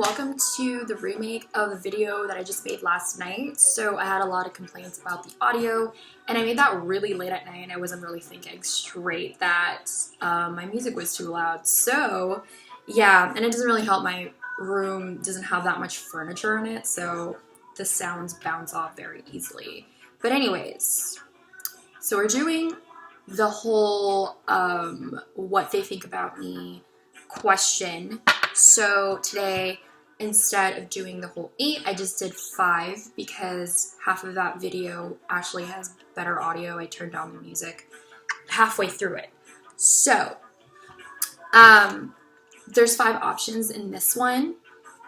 welcome to the remake of the video that I just made last night. So I had a lot of complaints about the audio and I made that really late at night and I wasn't really thinking straight that my music was too loud. So yeah, and it doesn't really help, my room doesn't have that much furniture in it, so the sounds bounce off very easily. But anyways, so we're doing the whole what they think about me question. So today, instead of doing the whole 8, I just did 5 because half of that video actually has better audio. I turned down the music halfway through it. So there's 5 options in this one,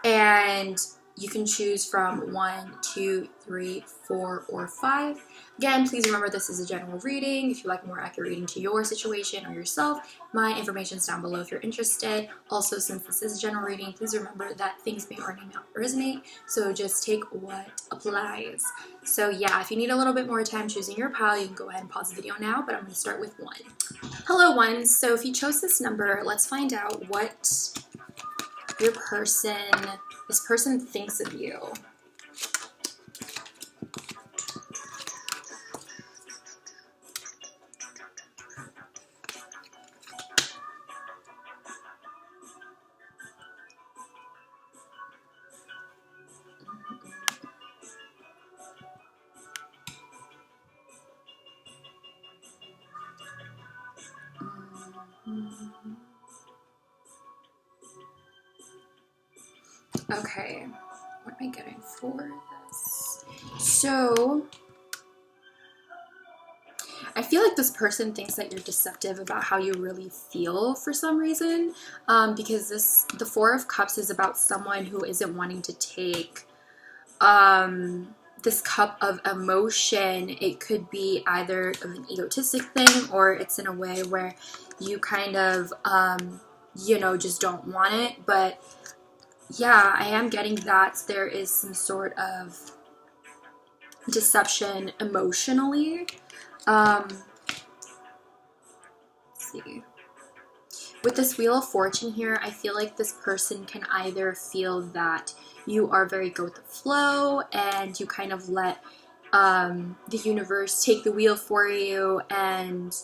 and you can choose from 1, 2, 3, 4, or 5. Again, please remember this is a general reading. If you like more accurate reading to your situation or yourself, my information is down below if you're interested. Also, since this is a general reading, please remember that things may or may not resonate, so just take what applies. So yeah, if you need a little bit more time choosing your pile, you can go ahead and pause the video now, but I'm going to start with 1. Hello, 1. So if you chose this number, let's find out what this person thinks of you. Okay, what am I getting for this? So, I feel like this person thinks that you're deceptive about how you really feel for some reason, because the 4 of Cups is about someone who isn't wanting to take this cup of emotion. It could be either of an egotistic thing, or it's in a way where you kind of, just don't want it. But yeah, I am getting that there is some sort of deception emotionally. Let's see. With this Wheel of Fortune here, I feel like this person can either feel that you are very go with the flow and you kind of let the universe take the wheel for you, and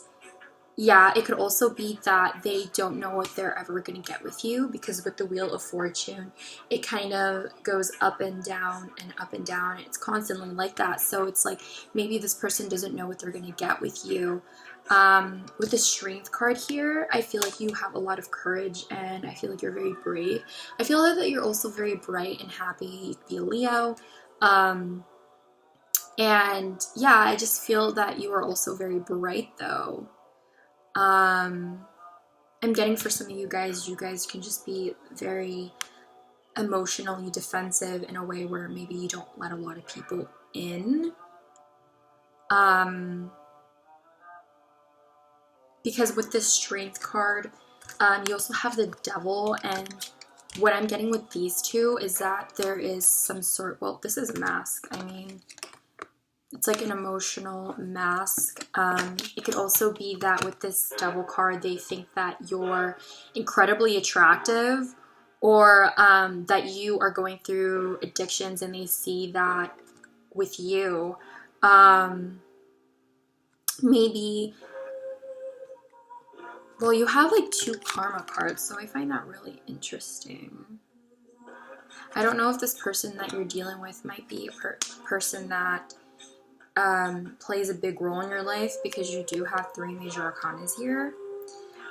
yeah, it could also be that they don't know what they're ever going to get with you, because with the Wheel of Fortune, it kind of goes up and down and up and down. And it's constantly like that. So it's like maybe this person doesn't know what they're going to get with you. With the Strength card here, I feel like you have a lot of courage and I feel like you're very brave. I feel like that you're also very bright and happy. You could be a Leo. And yeah, I just feel that you are also very bright though. I'm getting for some of you guys can just be very emotionally defensive in a way where maybe you don't let a lot of people in. Because with this Strength card, you also have the Devil, and what I'm getting with these two is that there is some sort, well, this is a mask. I mean, it's like an emotional mask. It could also be that with this Devil card, they think that you're incredibly attractive, or that you are going through addictions and they see that with you. Maybe, well, you have like 2 Karma cards, so I find that really interesting. I don't know if this person that you're dealing with might be a person that plays a big role in your life, because you do have 3 major arcanas here.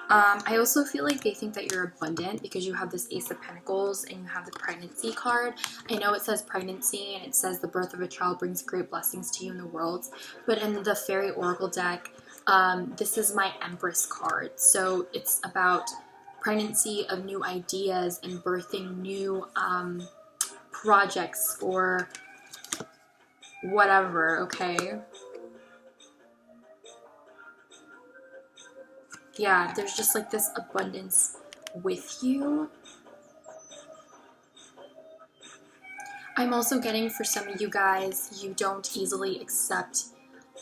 I also feel like they think that you're abundant because you have this Ace of Pentacles and you have the pregnancy card. I know it says pregnancy and it says the birth of a child brings great blessings to you in the world, but in the Fairy Oracle deck, this is my Empress card. So it's about pregnancy of new ideas and birthing new projects or whatever, okay? Yeah, there's just like this abundance with you. I'm also getting for some of you guys, you don't easily accept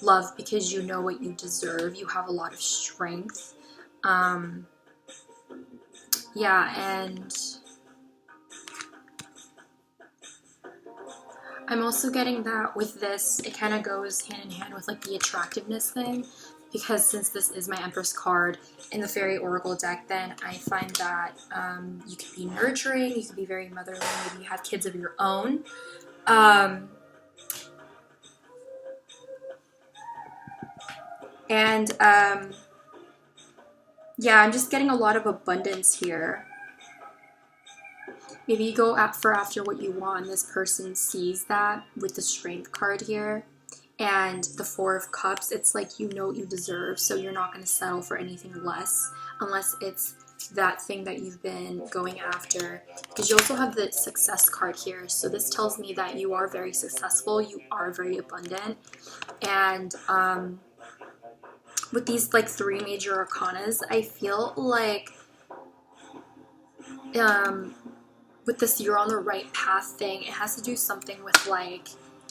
love because you know what you deserve. You have a lot of strength. Yeah, and I'm also getting that with this, it kind of goes hand in hand with like the attractiveness thing, because since this is my Empress card in the Fairy Oracle deck, then I find that you can be nurturing, you can be very motherly, maybe you have kids of your own. Yeah, I'm just getting a lot of abundance here. Maybe you go after what you want, and this person sees that with the Strength card here. And the Four of Cups, it's like you know what you deserve, so you're not going to settle for anything less unless it's that thing that you've been going after. Because you also have the Success card here, so this tells me that you are very successful, you are very abundant. And with these like 3 major arcanas, I feel like with this you're on the right path thing, it has to do something with like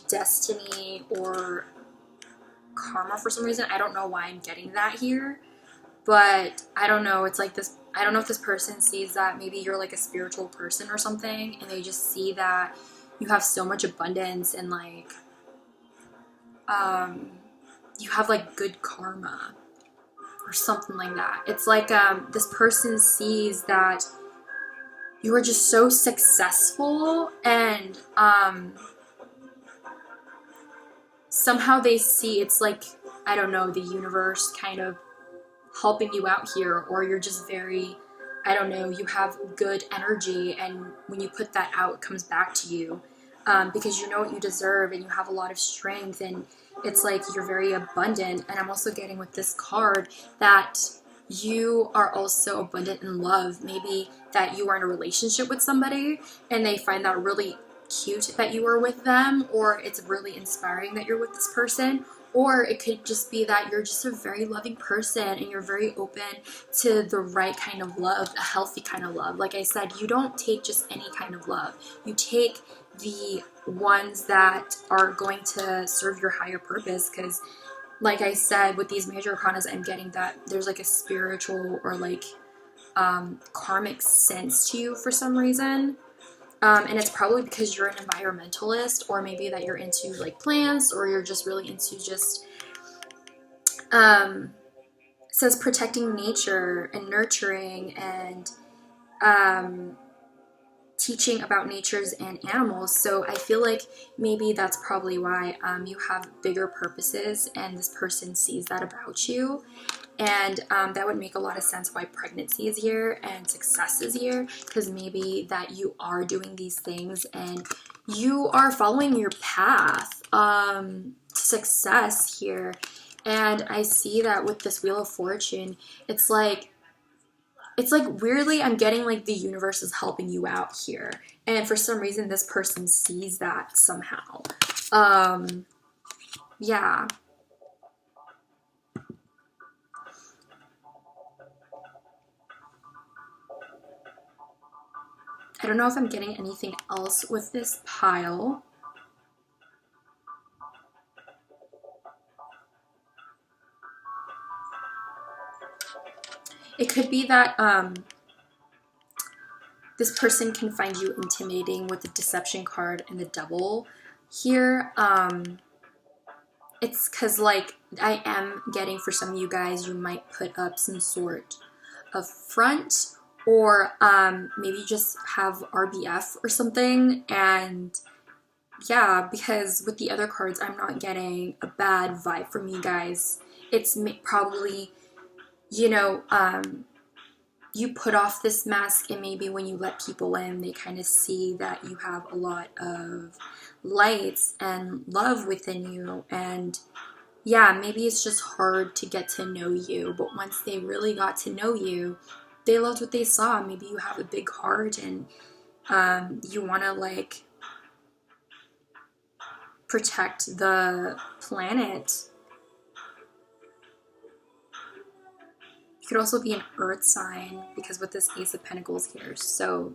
destiny or karma for some reason. I don't know why I'm getting that here, but I don't know. It's like this, I don't know if this person sees that maybe you're like a spiritual person or something, and they just see that you have so much abundance and like you have like good karma or something like that. It's like this person sees that you are just so successful, and somehow they see it's like, I don't know, the universe kind of helping you out here, or you're just very, I don't know, you have good energy, and when you put that out, it comes back to you because you know what you deserve, and you have a lot of strength, and it's like you're very abundant. And I'm also getting with this card that you are also abundant in love. Maybe that you are in a relationship with somebody and they find that really cute that you are with them, or it's really inspiring that you're with this person, or it could just be that you're just a very loving person and you're very open to the right kind of love, a healthy kind of love. Like I said, you don't take just any kind of love. You take the ones that are going to serve your higher purpose, because like I said, with these major arcanas, I'm getting that there's like a spiritual or like karmic sense to you for some reason. And it's probably because you're an environmentalist, or maybe that you're into like plants, or you're just really into just it says protecting nature and nurturing and teaching about natures and animals. So I feel like maybe that's probably why you have bigger purposes, and this person sees that about you. And that would make a lot of sense why pregnancy is here and success is here, because maybe that you are doing these things and you are following your path to success here. And I see that with this Wheel of Fortune, it's like weirdly I'm getting like the universe is helping you out here, and for some reason this person sees that somehow. Yeah. I don't know if I'm getting anything else with this pile. It could be that this person can find you intimidating with the Deception card and the Devil here. It's because like I am getting, for some of you guys, you might put up some sort of front, or maybe just have RBF or something. And yeah, because with the other cards, I'm not getting a bad vibe from you guys. It's probably, you know, you put off this mask, and maybe when you let people in, they kind of see that you have a lot of light and love within you. And yeah, maybe it's just hard to get to know you, but once they really got to know you, they loved what they saw. Maybe you have a big heart, and you want to like protect the planet. You could also be an earth sign, because with this Ace of Pentacles here. So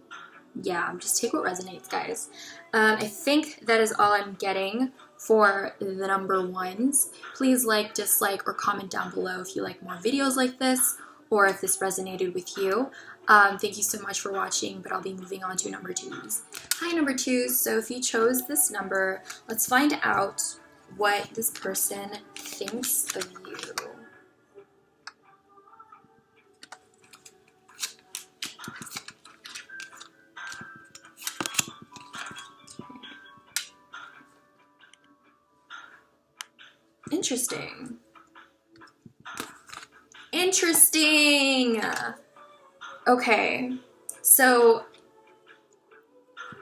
yeah, just take what resonates, guys. I think that is all I'm getting for the number ones. Please like, dislike, or comment down below if you like more videos like this, or if this resonated with you. Thank you so much for watching, but I'll be moving on to number 2s. Hi, number 2s. So if you chose this number, let's find out what this person thinks of you. Interesting. Interesting. Okay, so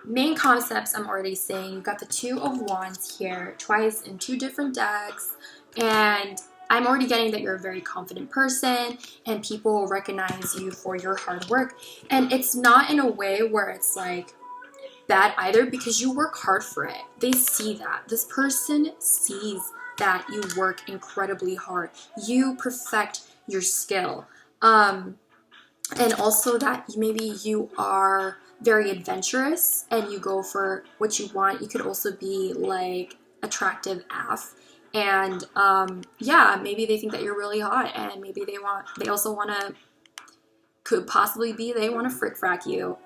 main concepts I'm already saying. You've got the Two of Wands here, twice in 2 different decks, and I'm already getting that you're a very confident person and people will recognize you for your hard work. And it's not in a way where it's like bad either, because you work hard for it. They see that. This person sees that you work incredibly hard. You perfect your skill. And also that maybe you are very adventurous and you go for what you want. You could also be like attractive AF. And yeah, maybe they think that you're really hot, and maybe they also want to, could possibly be they want to frick frack you.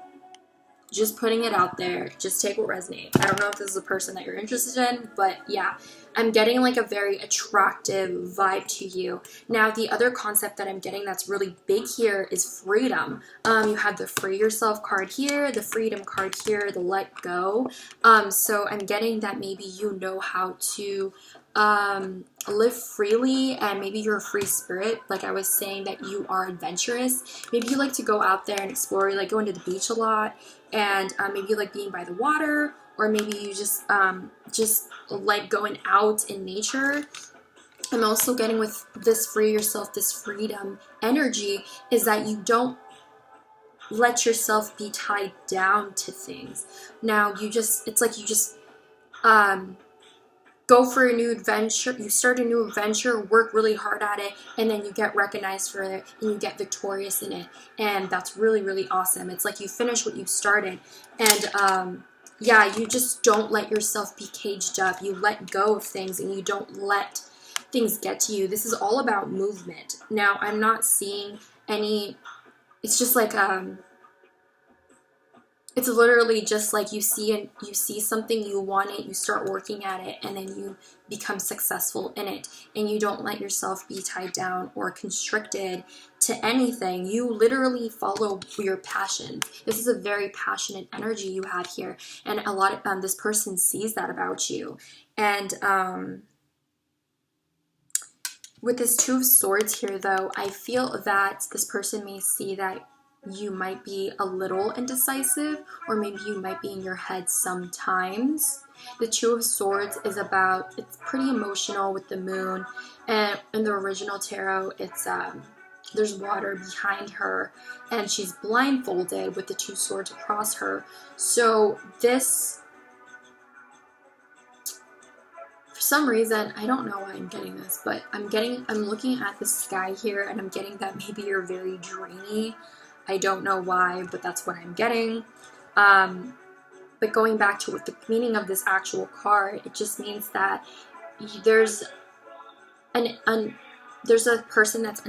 Just putting it out there. Just take what resonates. I don't know if this is a person that you're interested in, but yeah, I'm getting like a very attractive vibe to you. Now, the other concept that I'm getting that's really big here is freedom. You have the free yourself card here, the freedom card here, the let go. So I'm getting that maybe you know how to live freely, and maybe you're a free spirit. Like I was saying, that you are adventurous. Maybe you like to go out there and explore. You like going to the beach a lot, and maybe you like being by the water, or maybe you just like going out in nature. I'm also getting with this free yourself, this freedom energy, is that you don't let yourself be tied down to things. Now it's like you just go for a new adventure, you start a new adventure, work really hard at it, and then you get recognized for it, and you get victorious in it, and that's really, really awesome. It's like you finish what you started, and yeah, you just don't let yourself be caged up. You let go of things, and you don't let things get to you. This is all about movement. Now, I'm not seeing any, it's just like, it's literally just like you see something, you want it, you start working at it, and then you become successful in it, and you don't let yourself be tied down or constricted to anything. You literally follow your passion. This is a very passionate energy you have here, and a lot of this person sees that about you. And with this Two of Swords here, though, I feel that this person may see that you might be a little indecisive, or maybe you might be in your head sometimes. The Two of Swords is about, it's pretty emotional with the moon, and in the original tarot, it's there's water behind her, and she's blindfolded with the 2 swords across her. So this, for some reason, I don't know why I'm getting this, but I'm looking at the sky here, and I'm getting that maybe you're very dreamy. I don't know why, but that's what I'm getting. But going back to what the meaning of this actual card, it just means that there's a person that's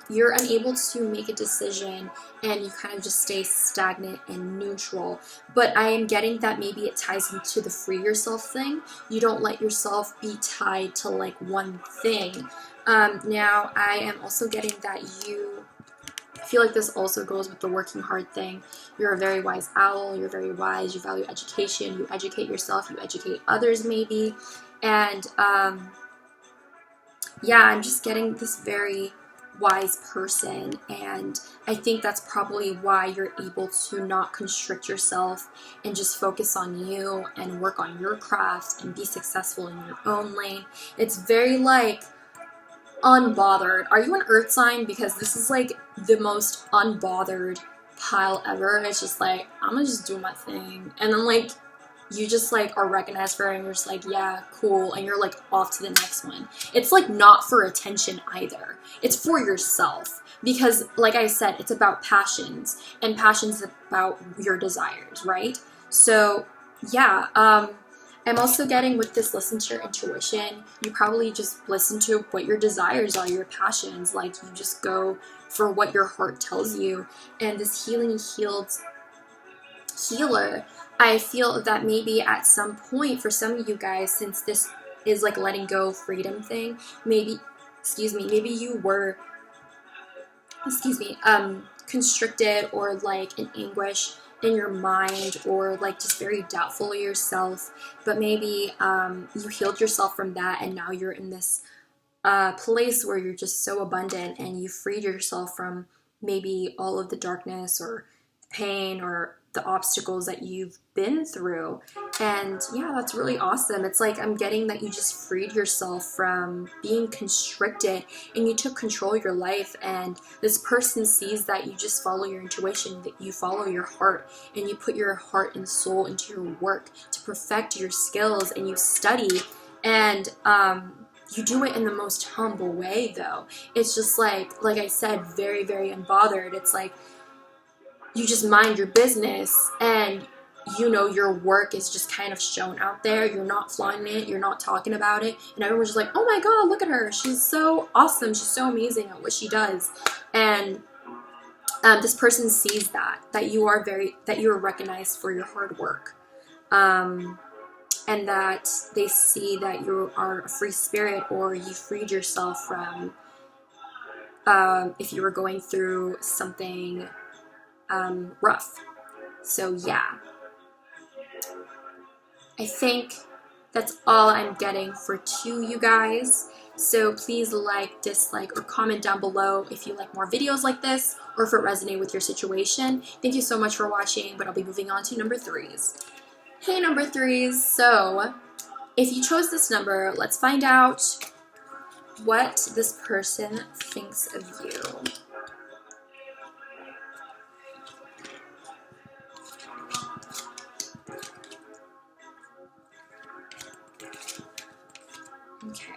you're unable to make a decision, and you kind of just stay stagnant and neutral. But I am getting that maybe it ties into the free yourself thing. You don't let yourself be tied to like one thing. Now, I am also getting that I feel like this also goes with the working hard thing. You're a very wise owl. You're very wise. You value education. You educate yourself. You educate others, maybe. And yeah, I'm just getting this very wise person. And I think that's probably why you're able to not constrict yourself and just focus on you and work on your craft and be successful in your own lane. It's very like unbothered. Are you an earth sign? Because this is like the most unbothered pile ever. It's just like, I'm gonna just do my thing, and then like you just like are recognized for it, and you're just like, yeah, cool, and you're like off to the next one. It's like not for attention either. It's for yourself, because like I said, it's about passions, and passions about your desires, right? So yeah, I'm also getting with this listen to your intuition, you probably just listen to what your desires are, your passions, like you just go for what your heart tells you. And this healer, I feel that maybe at some point for some of you guys, since this is like letting go freedom thing, maybe you were constricted or like in anguish in your mind, or like just very doubtful of yourself, but maybe you healed yourself from that, and now you're in this place where you're just so abundant, and you freed yourself from maybe all of the darkness or pain or the obstacles that you've been through. And yeah, that's really awesome. It's like I'm getting that you just freed yourself from being constricted, and you took control of your life. And this person sees that you just follow your intuition, that you follow your heart, and you put your heart and soul into your work to perfect your skills, and you study, and you do it in the most humble way, though. It's just like I said, very, very unbothered. It's like you just mind your business, and you know your work is just kind of shown out there. You're not flaunting it, you're not talking about it, and everyone's just like, oh my god, look at her, she's so awesome, she's so amazing at what she does. And this person sees that you are recognized for your hard work, and that they see that you are a free spirit, or you freed yourself from if you were going through something rough. So yeah, I think that's all I'm getting for you guys. So please like, dislike, or comment down below if you like more videos like this, or if it resonated with your situation. Thank you so much for watching, but I'll be moving on to number 3s. Hey number 3s, so if you chose this number, let's find out what this person thinks of you. Okay.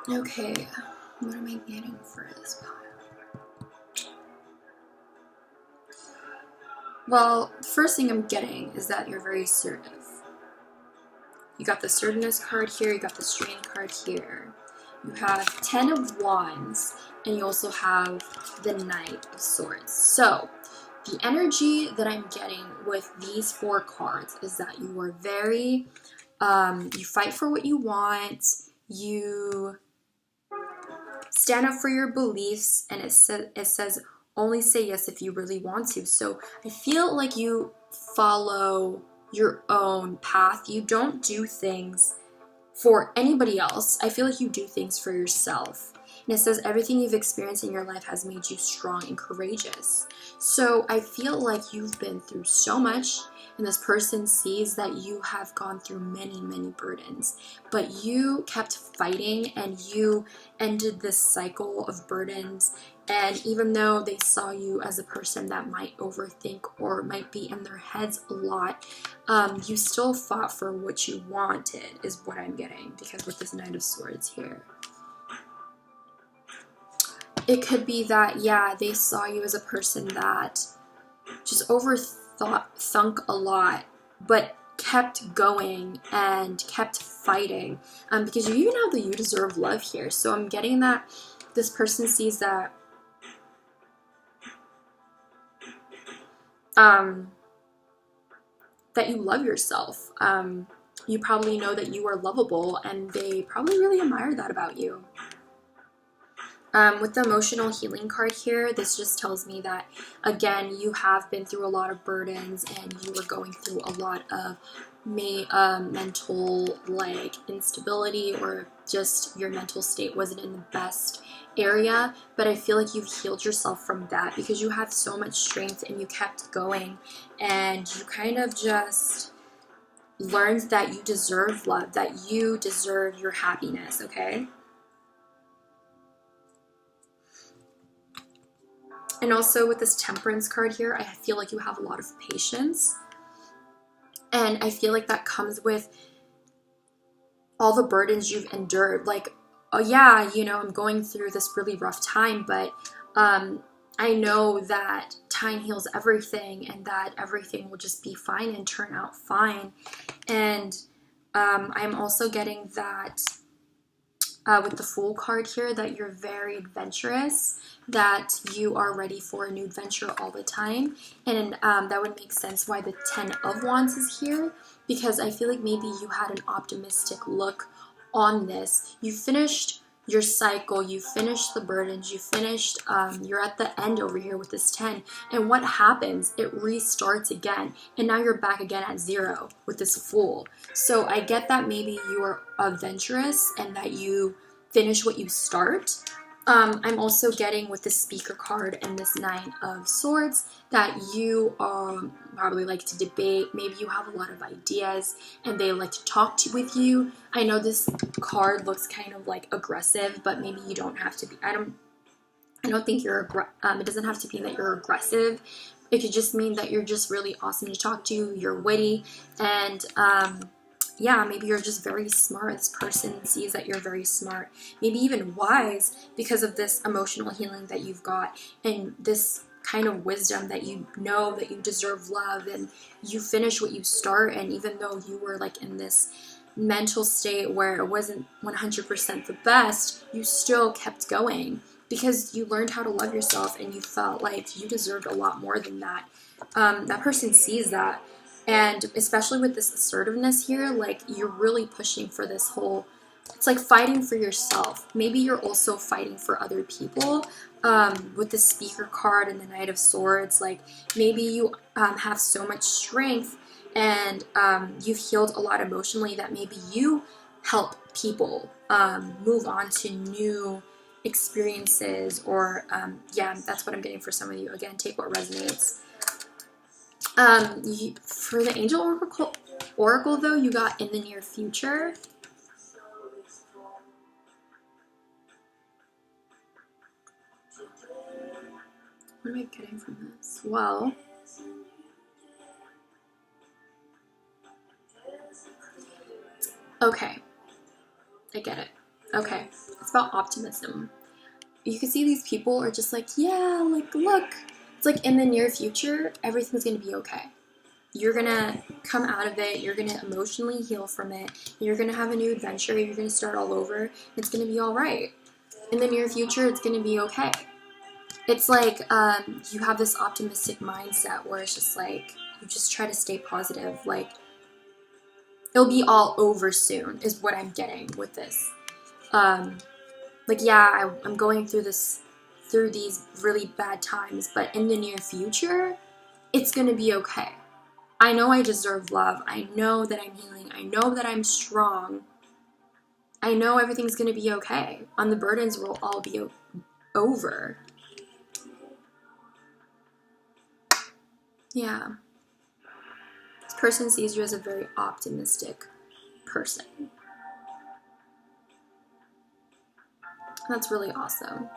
Okay, what am I getting for this pile? Well, the first thing I'm getting is that you're very assertive. You got the assertiveness card here, you got the strength card here. You have 10 of Wands, and you also have the Knight of Swords. So, the energy that I'm getting with these 4 cards is that you are very, you fight for what you want, you stand up for your beliefs, and it says only say yes if you really want to. So I feel like you follow your own path. You don't do things for anybody else. I feel like you do things for yourself. And it says everything you've experienced in your life has made you strong and courageous. So I feel like you've been through so much, and this person sees that you have gone through many, many burdens, but you kept fighting, and you ended this cycle of burdens. And even though they saw you as a person that might overthink or might be in their heads a lot, you still fought for what you wanted, is what I'm getting, because with this Knight of Swords here. It could be that, yeah, they saw you as a person that just thunk a lot, but kept going and kept fighting, because you even have the you deserve love here. So I'm getting that this person sees that that you love yourself. You probably know that you are lovable, and they probably really admire that about you. With the emotional healing card here, this just tells me that, again, you have been through a lot of burdens, and you were going through a lot of mental like instability, or just your mental state wasn't in the best area. But I feel like you've healed yourself from that, because you have so much strength, and you kept going, and you kind of just learned that you deserve love, that you deserve your happiness, okay? And also with this Temperance card here, I feel like you have a lot of patience. And I feel like that comes with all the burdens you've endured. Like, oh yeah, you know, I'm going through this really rough time, but I know that time heals everything and that everything will just be fine and turn out fine. And I'm also getting that with the Fool card here, that you're very adventurous, that you are ready for a new adventure all the time. And that would make sense why the 10 of Wands is here, because I feel like maybe you had an optimistic look on this. You finished your cycle, you finished the burdens, you finished, you're at the end over here with this 10. And what happens? It restarts again. And now you're back again at 0 with this Fool. So I get that maybe you are adventurous and that you finish what you start. I'm also getting with the Speaker card and this 9 of Swords that you probably like to debate. Maybe you have a lot of ideas and they like to talk with you. I know this card looks kind of like aggressive, but maybe you don't have to be. I don't think you're it doesn't have to be that you're aggressive. It could just mean that you're just really awesome to talk to. You're witty, and yeah, maybe you're just very smart. This person sees that you're very smart, maybe even wise, because of this emotional healing that you've got and this kind of wisdom that you know that you deserve love and you finish what you start. And even though you were like in this mental state where it wasn't 100% the best, you still kept going because you learned how to love yourself and you felt like you deserved a lot more than that. That person sees that. And especially with this assertiveness here, like you're really pushing for this whole, it's like fighting for yourself. Maybe you're also fighting for other people with the Speaker card and the Knight of Swords. Like maybe you have so much strength and you've healed a lot emotionally that maybe you help people move on to new experiences or yeah, that's what I'm getting for some of you. Again, take what resonates. For the Angel Oracle though, you got in the near future. What am I getting from this? Well, okay, I get it. Okay, it's about optimism. You can see these people are just like, yeah, like look, it's like in the near future, everything's gonna be okay. You're gonna come out of it, you're gonna emotionally heal from it, you're gonna have a new adventure, you're gonna start all over, it's gonna be alright. In the near future, it's gonna be okay. It's like you have this optimistic mindset where it's just like, you just try to stay positive, like, it'll be all over soon, is what I'm getting with this. Like, yeah, I'm going through these really bad times, but in the near future, it's gonna be okay. I know I deserve love. I know that I'm healing. I know that I'm strong. I know everything's gonna be okay. The burdens will all be over. Yeah. This person sees you as a very optimistic person. That's really awesome.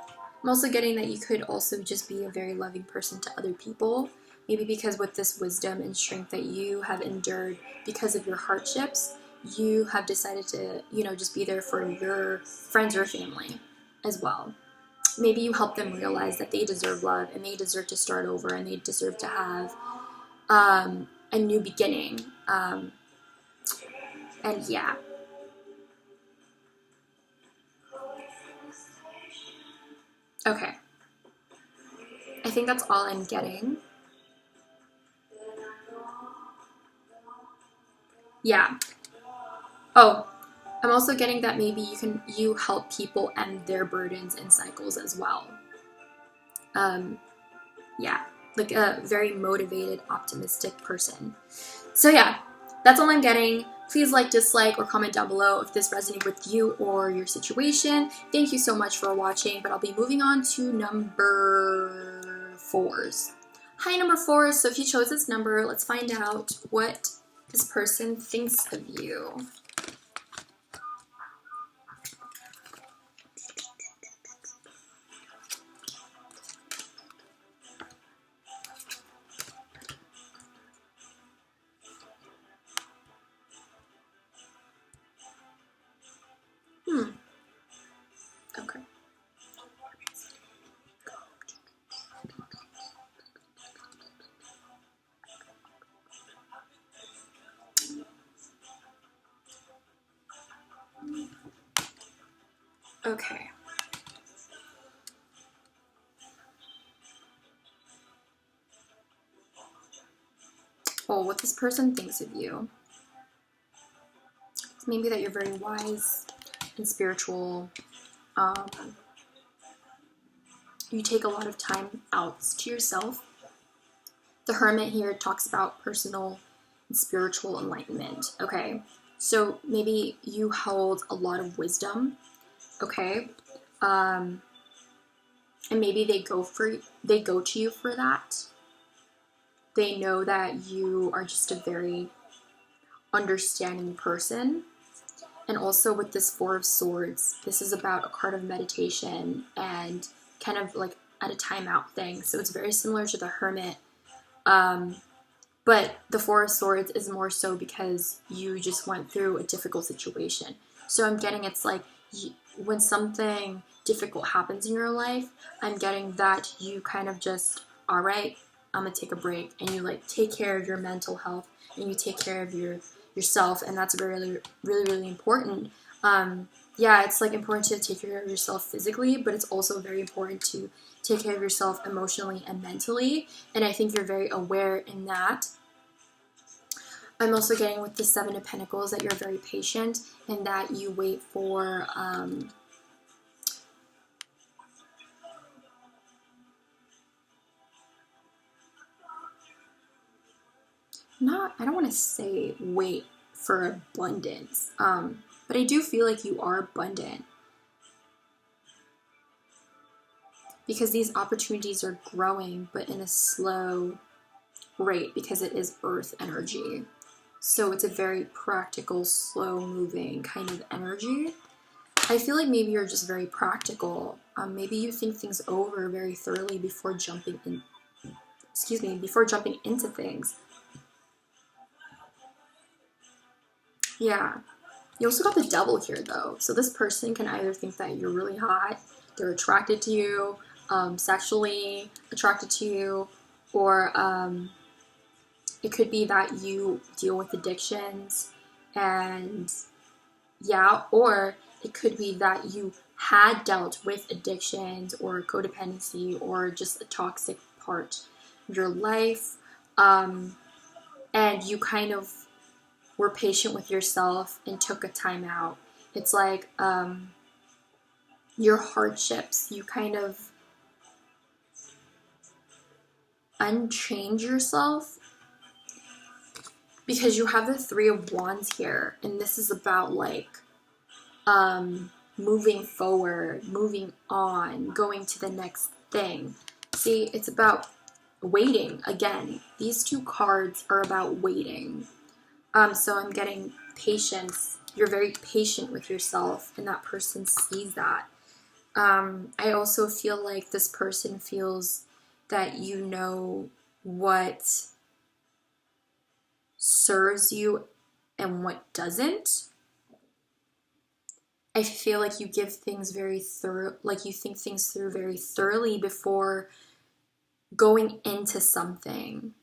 I'm also getting that you could also just be a very loving person to other people. Maybe because with this wisdom and strength that you have endured because of your hardships, you have decided to, you know, just be there for your friends or family as well. Maybe you help them realize that they deserve love and they deserve to start over and they deserve to have a new beginning. And yeah. Okay. I think that's all I'm getting. Yeah. Oh, I'm also getting that maybe you help people end their burdens and cycles as well. Yeah, like a very motivated, optimistic person. So yeah, that's all I'm getting. Please like, dislike, or comment down below if this resonated with you or your situation. Thank you so much for watching, but I'll be moving on to number 4s. Hi, number 4s. So if you chose this number, let's find out what this person thinks of you. Okay. Well, what this person thinks of you. It's maybe that you're very wise and spiritual. You take a lot of time out to yourself. The Hermit here talks about personal and spiritual enlightenment, okay? So maybe you hold a lot of wisdom, okay? And maybe they go to you for that. They know that you are just a very understanding person. And also with this Four of Swords, this is about a card of meditation and kind of like at a timeout thing. So it's very similar to the Hermit. But the Four of Swords is more so because you just went through a difficult situation. So I'm getting it's like when something difficult happens in your life, I'm getting that you kind of just, all right, I'm gonna take a break, and you like take care of your mental health and you take care of yourself, and that's really, really, really important. Yeah, it's like important to take care of yourself physically, but it's also very important to take care of yourself emotionally and mentally. And I think you're very aware in that. I'm also getting with the Seven of Pentacles that you're very patient and that you wait for I don't want to say wait for abundance, but I do feel like you are abundant because these opportunities are growing, but in a slow rate because it is earth energy. So it's a very practical, slow moving kind of energy. I feel like maybe you're just very practical. Maybe you think things over very thoroughly before jumping into things. Yeah. You also got the Devil here, though. So this person can either think that you're really hot, they're attracted to you, sexually attracted to you, or it could be that you deal with addictions, and yeah, or it could be that you had dealt with addictions or codependency or just a toxic part of your life, and you kind of were patient with yourself and took a time out. It's like your hardships, you kind of unchange yourself because you have the Three of Wands here, and this is about like moving forward, moving on, going to the next thing. See, it's about waiting. Again, these two cards are about waiting. So I'm getting patience. You're very patient with yourself, and that person sees that. I also feel like this person feels that you know what serves you and what doesn't. I feel like you give things very thorough, like you think things through very thoroughly before going into something.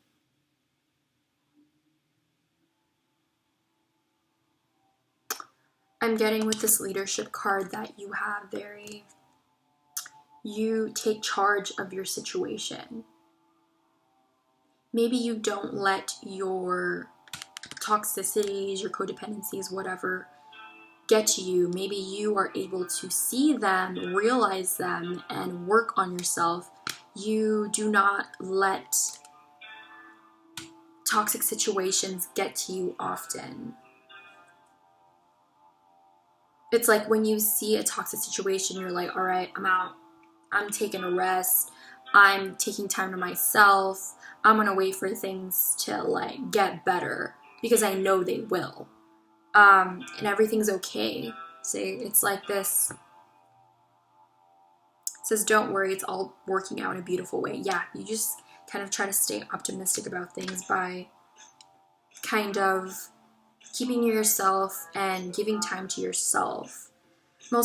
I'm getting with this leadership card that you take charge of your situation. Maybe you don't let your toxicities, your codependencies, whatever, get to you. Maybe you are able to see them, realize them, and work on yourself. You do not let toxic situations get to you often. It's like when you see a toxic situation, you're like, all right, I'm out. I'm taking a rest. I'm taking time to myself. I'm gonna wait for things to like get better because I know they will. And everything's okay. See, it's like this. It says, don't worry, it's all working out in a beautiful way. Yeah, you just kind of try to stay optimistic about things by kind of keeping yourself and giving time to yourself. I'm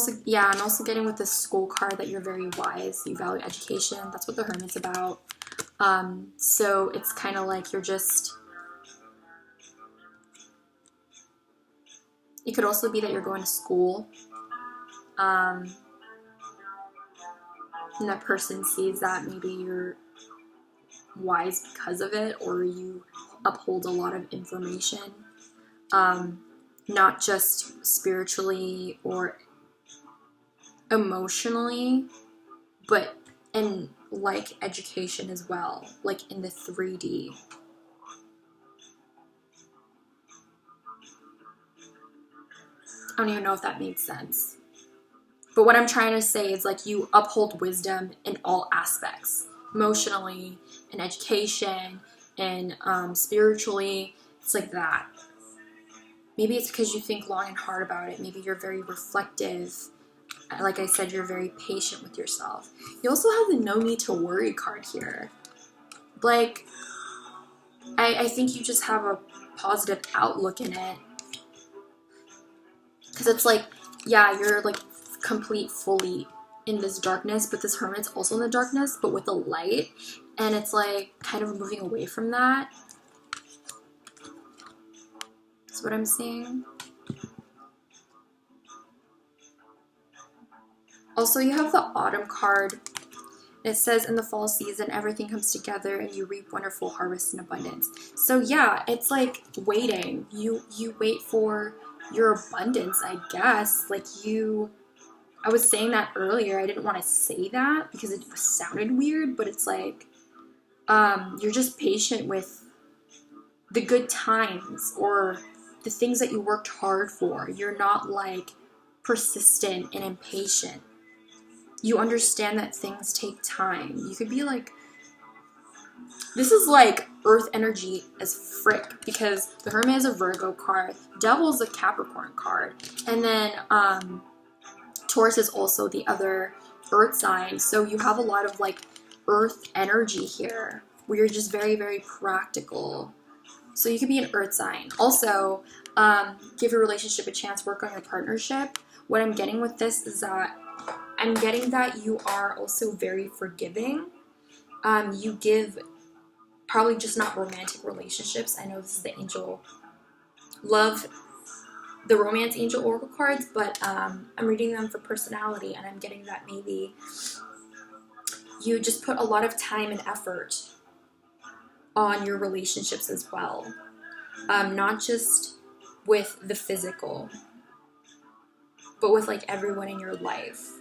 also getting with this school card that you're very wise, you value education. That's what the Hermit's about. So it's kind of like you're just, it could also be that you're going to school. and that person sees that maybe you're wise because of it, or you uphold a lot of information, not just spiritually or emotionally, but in like education as well, like in the 3D. I don't even know if that made sense. But what I'm trying to say is like you uphold wisdom in all aspects, emotionally, in education, and spiritually. It's like that. Maybe it's because you think long and hard about it. Maybe you're very reflective. Like I said, you're very patient with yourself. You also have the no need to worry card here. Like, I think you just have a positive outlook in it. Because it's like, yeah, you're like fully in this darkness, but this hermit's also in the darkness, but with the light. And it's like kind of moving away from that. That's what I'm seeing. Also, you have the autumn card. It says in the fall season, everything comes together and you reap wonderful harvests in abundance. So yeah, it's like waiting. You wait for your abundance, I guess. Like I was saying that earlier. I didn't want to say that because it sounded weird, but it's like you're just patient with the good times or the things that you worked hard for. You're not like persistent and impatient. You understand that things take time. You could be like, this is like earth energy as frick, because the Hermit is a Virgo card, Devil is a Capricorn card, and then Taurus is also the other earth sign. So you have a lot of like earth energy here where you're just very, very practical. So you could be an earth sign. Also, give your relationship a chance, work on your partnership. What I'm getting with this is that I'm getting that you are also very forgiving. You give probably just not romantic relationships. I know this is the angel love, the romance angel oracle cards, but I'm reading them for personality, and I'm getting that maybe you just put a lot of time and effort on your relationships as well. Not just with the physical, but with like everyone in your life.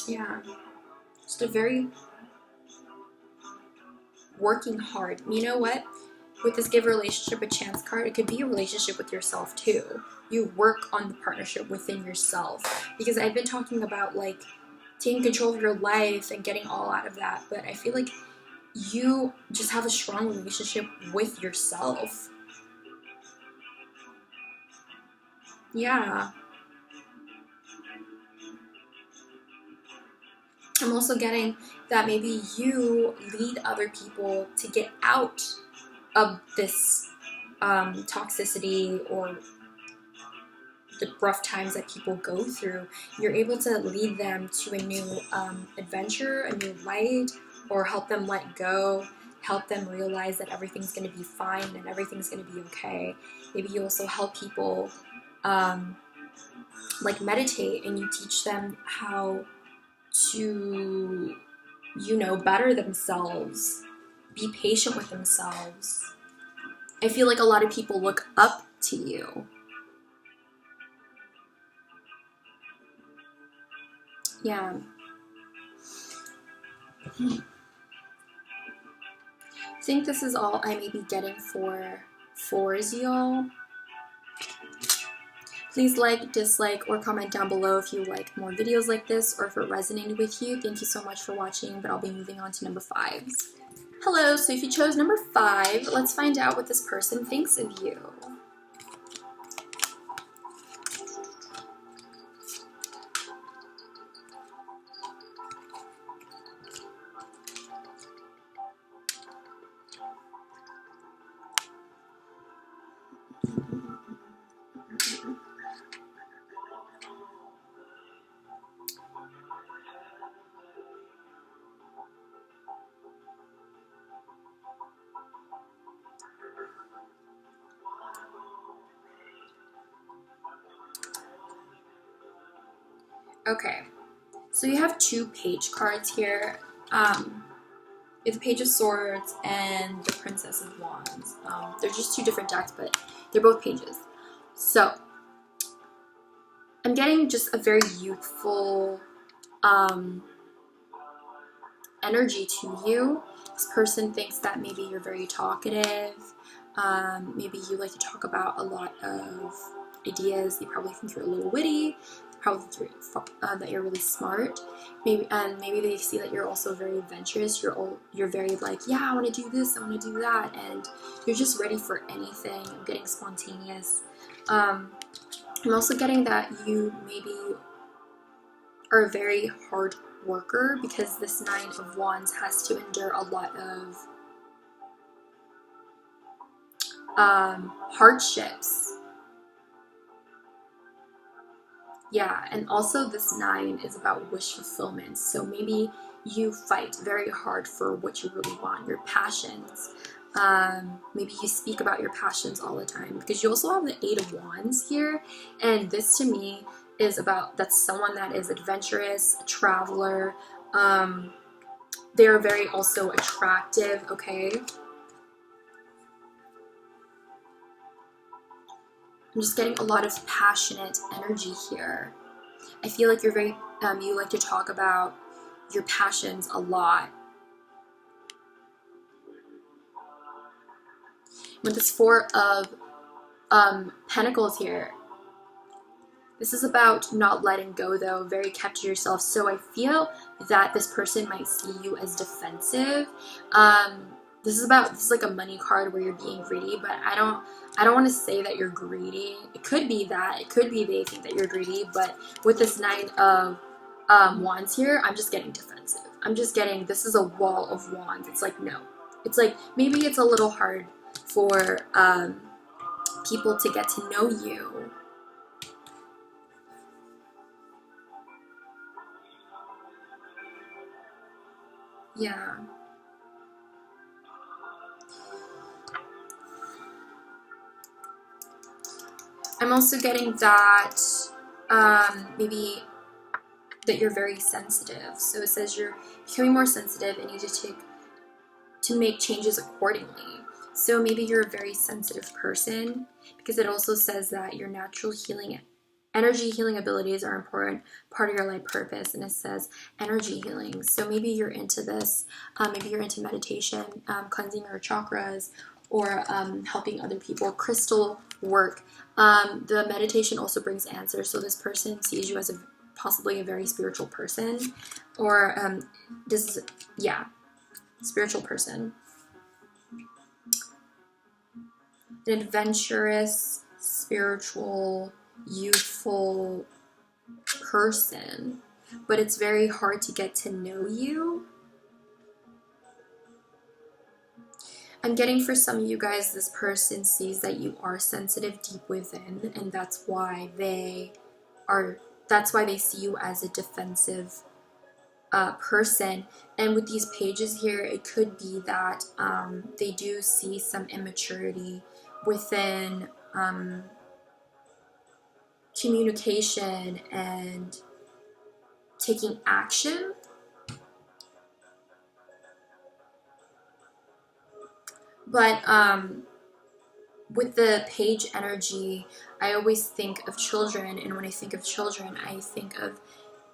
Yeah, just a very working hard. You know what? With this give a relationship a chance card, it could be a relationship with yourself too. You work on the partnership within yourself. Because I've been talking about like taking control of your life and getting all out of that, but I feel like you just have a strong relationship with yourself. Yeah. I'm also getting that maybe you lead other people to get out of this toxicity or the rough times that people go through. You're able to lead them to a new adventure, a new light, or help them let go, help them realize that everything's going to be fine and everything's going to be okay. Maybe you also help people like meditate, and you teach them how to, better themselves, be patient with themselves. I feel like a lot of people look up to you. Yeah. I think this is all I may be getting for fours, y'all. Please like, dislike, or comment down below if you like more videos like this or if it resonated with you. Thank you so much for watching, but I'll be moving on to number 5s. Hello, so if you chose number 5, let's find out what this person thinks of you. Okay, so you have 2 page cards here. You have the Page of Swords and the Princess of Wands. They're just 2 different decks, but they're both pages. So, I'm getting just a very youthful energy to you. This person thinks that maybe you're very talkative. Maybe you like to talk about a lot of ideas. They probably think you're a little witty. They probably think that you're really smart. Maybe they see that you're also very adventurous. You're very like, yeah, I want to do this, I want to do that, and you're just ready for anything. I'm getting spontaneous. I'm also getting that you maybe are a very hard worker, because this 9 of Wands has to endure a lot of hardships. Yeah, and also this 9 is about wish fulfillment. So maybe you fight very hard for what you really want, your passions. Maybe you speak about your passions all the time, because you also have the 8 of Wands here, and this to me is about, that's someone that is adventurous, a traveler. They're very also attractive, okay? I'm just getting a lot of passionate energy here. I feel like you're very, you like to talk about your passions a lot. With this 4 of Pentacles here, this is about not letting go, though, very kept to yourself. So I feel that this person might see you as defensive. This is like a money card where you're being greedy, but I don't want to say that you're greedy. It could be that. It could be they think that you're greedy, but with this 9 of Wands here, I'm just getting defensive. I'm just getting, this is a wall of wands. It's like, no. It's like, maybe it's a little hard for people to get to know you. Yeah. I'm also getting that maybe that you're very sensitive. So it says you're becoming more sensitive and need to make changes accordingly. So maybe you're a very sensitive person, because it also says that your natural energy healing abilities are an important part of your life purpose, and it says energy healing. So maybe you're into this, maybe you're into meditation, cleansing your chakras, or helping other people, crystal work. The meditation also brings answers, so this person sees you as possibly a very spiritual person, or spiritual person. An adventurous, spiritual, youthful person, but it's very hard to get to know you. I'm getting, for some of you guys, this person sees that you are sensitive deep within, and that's why they see you as a defensive person. And with these pages here, it could be that they do see some immaturity within communication and taking action. But with the page energy, I always think of children, and when I think of children, I think of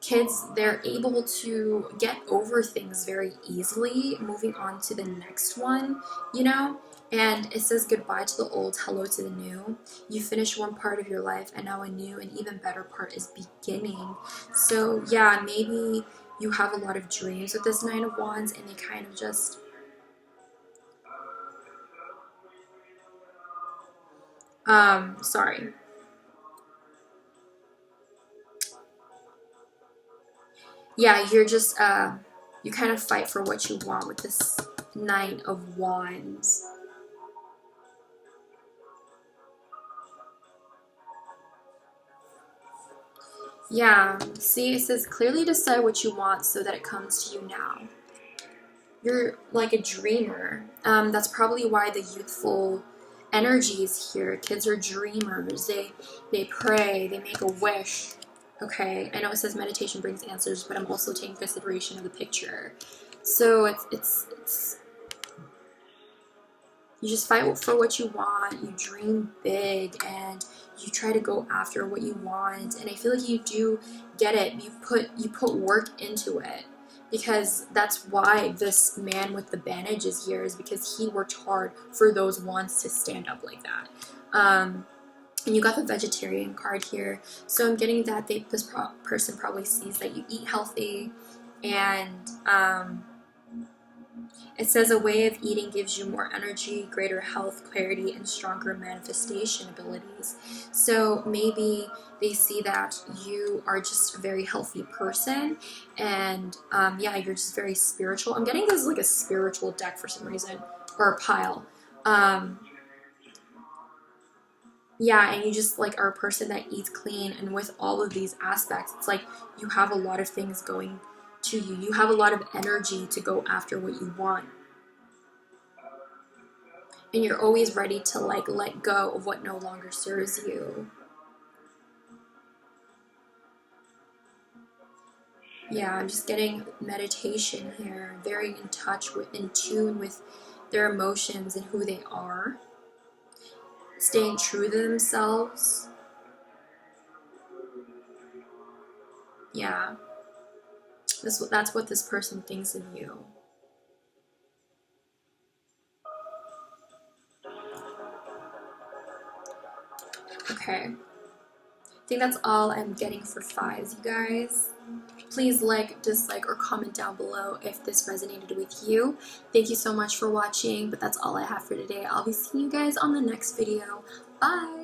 kids. They're able to get over things very easily, moving on to the next one, you know? And it says goodbye to the old, hello to the new. You finish one part of your life, and now a new and even better part is beginning. So yeah, maybe you have a lot of dreams with this 9 of Wands, and they kind of just sorry. Yeah, you're just, you kind of fight for what you want with this 9 of Wands. Yeah, see, it says clearly decide what you want so that it comes to you now. You're like a dreamer. That's probably why the youthful energy is here. Kids are dreamers. They pray, they make a wish. Okay, I know it says meditation brings answers, but I'm also taking consideration of the picture. So it's you just fight for what you want, you dream big, and you try to go after what you want. And I feel like you do get it. You put work into it. Because that's why this man with the bandage is here, is because he worked hard for those wants to stand up like that. And you got the vegetarian card here, so I'm getting that this person probably sees that you eat healthy, and it says a way of eating gives you more energy, greater health, clarity, and stronger manifestation abilities. So maybe they see that you are just a very healthy person, and yeah, you're just very spiritual. I'm getting this like a spiritual deck for some reason, or a pile. Um, yeah, and you just like are a person that eats clean, and with all of these aspects, it's like you have a lot of things going to you. You have a lot of energy to go after what you want. And you're always ready to like let go of what no longer serves you. Yeah, I'm just getting meditation here, very in touch with, in tune with their emotions and who they are, staying true to themselves. Yeah, that's what this person thinks of you. Okay, I think that's all I'm getting for fives, you guys. Please like, dislike, or comment down below if this resonated with you. Thank you so much for watching, but that's all I have for today. I'll be seeing you guys on the next video. Bye!